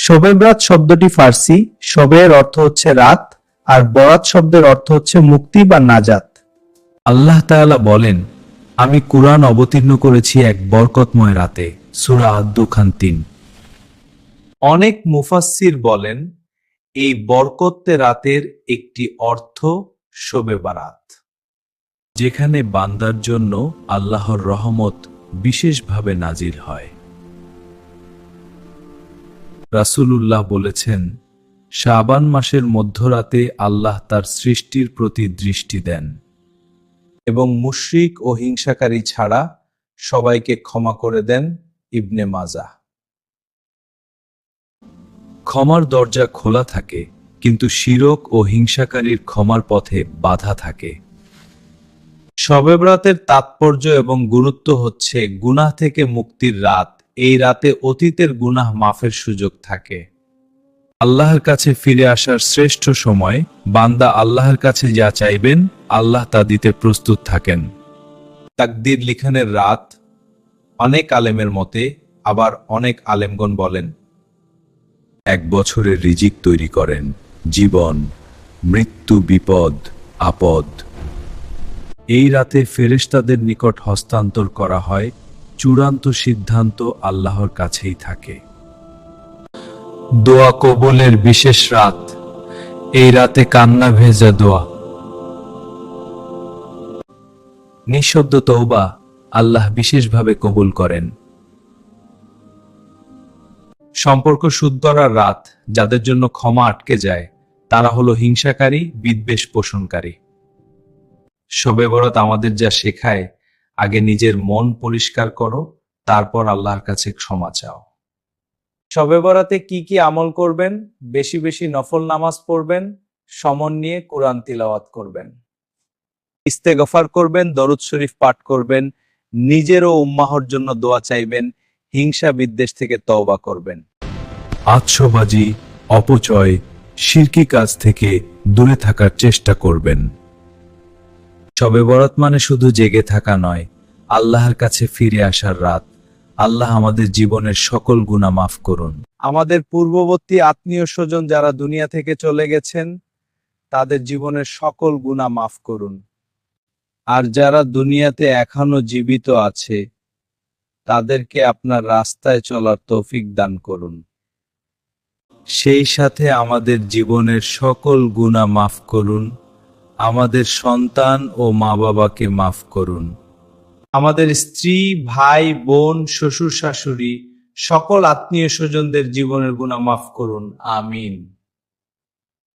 শবে বরাত শব্দটি ফার্সি। শবের অর্থ হচ্ছে রাত, আর বরাত শব্দের অর্থ হচ্ছে মুক্তি বা নাজাত। আল্লাহ তাআলা বলেন, আমি কুরআন অবতীর্ণ করেছি এক বরকতময় রাতে। সূরা আদ-দুখান ৩। অনেক মুফাসসির বলেন, এই বরকতে রাতের একটি অর্থ শবে বারাত, যেখানে বান্দার জন্য আল্লাহর রহমত বিশেষভাবে নাজিল হয়। রাসূলুল্লাহ বলেছেন, শাবান মাসের মধ্যরাতে আল্লাহ তার সৃষ্টির প্রতি দৃষ্টি দেন এবং মুশরিক ও হিংসাকারী ছাড়া সবাইকে ক্ষমা করে দেন। ইবনে মাজাহ। ক্ষমার দরজা খোলা থাকে, কিন্তু শিরক ও হিংসাকারীর ক্ষমার পথে বাধা থাকে। শবে বরাতের তাৎপর্য এবং গুরুত্ব হচ্ছে গুনাহ থেকে মুক্তির রাত। এই রাতে অতীতের গুনাহ মাফের সুযোগ থাকে। আল্লাহর কাছে ফিরে আসার শ্রেষ্ঠ সময়। বান্দা আল্লাহর কাছে যা চাইবেন, আল্লাহ তা দিতে প্রস্তুত থাকেন। তাকদীর লিখনের রাত। অনেক আলেমের মতে, আবার অনেক আলেমগণ বলেন, এক বছরের রিজিক তৈরি করেন, জীবন, মৃত্যু, বিপদ, আপদ। এই রাতে ফেরেশতাদের নিকট হস্তান্তর করা হয়। চূড়ান্ত সিদ্ধান্ত আল্লাহর কাছেই থাকে। দোয়া কবুলের বিশেষ রাত। এই রাতে কান্না ভেজা দোয়া, নিঃশব্দ তওবা আল্লাহ বিশেষভাবে কবুল করেন। সম্পর্ক শুদ্ধ করার রাত। যাদের জন্য ক্ষমা আটকে যায়, তারা হলো হিংসাকারী, বিদ্বেষ পোষণকারী। শবে বরাত আমাদের যা শেখায়, আগে নিজের মন পরিষ্কার করো, তারপর আল্লাহর কাছে ক্ষমা চাও। শবে বরাতে কি কি আমল করবেন? বেশি বেশি নফল নামাজ পড়বেন, সমন নিয়ে কুরআন তিলাওয়াত করবেন, ইস্তেগফার করবেন, দরুদ শরীফ পাঠ করবেন, নিজের ও উম্মাহর জন্য দোয়া চাইবেন, হিংসা বিদ্বেষ থেকে তওবা করবেন। আতশবাজি, অপচয়, শিরকি কাজ থেকে দূরে থাকার চেষ্টা করবেন। শবে বরাত মানে শুধু জেগে থাকা নয়, আল্লাহর কাছে ফিরে আসার রাত। আল্লাহ আমাদের জীবনের সকল গুনাহ মাফ করুন। আমাদের পূর্ববর্তী আত্মীয় স্বজন যারা দুনিয়া থেকে চলে গেছেন, তাদের জীবনের সকল গুনাহ মাফ করুন। আর যারা দুনিয়াতে এখনো জীবিত আছে, তাদেরকে আপনার রাস্তায় চলার তৌফিক দান করুন। সেই সাথে আমাদের জীবনের সকল গুনাহ মাফ করুন। আমাদের সন্তান ও মা বাবাকে মাফ করুন। আমাদের স্ত্রী, ভাই, বোন, শ্বশুর শাশুড়ি, সকল আত্মীয় স্বজনদের জীবনের গুনাহ মাফ করুন। আমিন।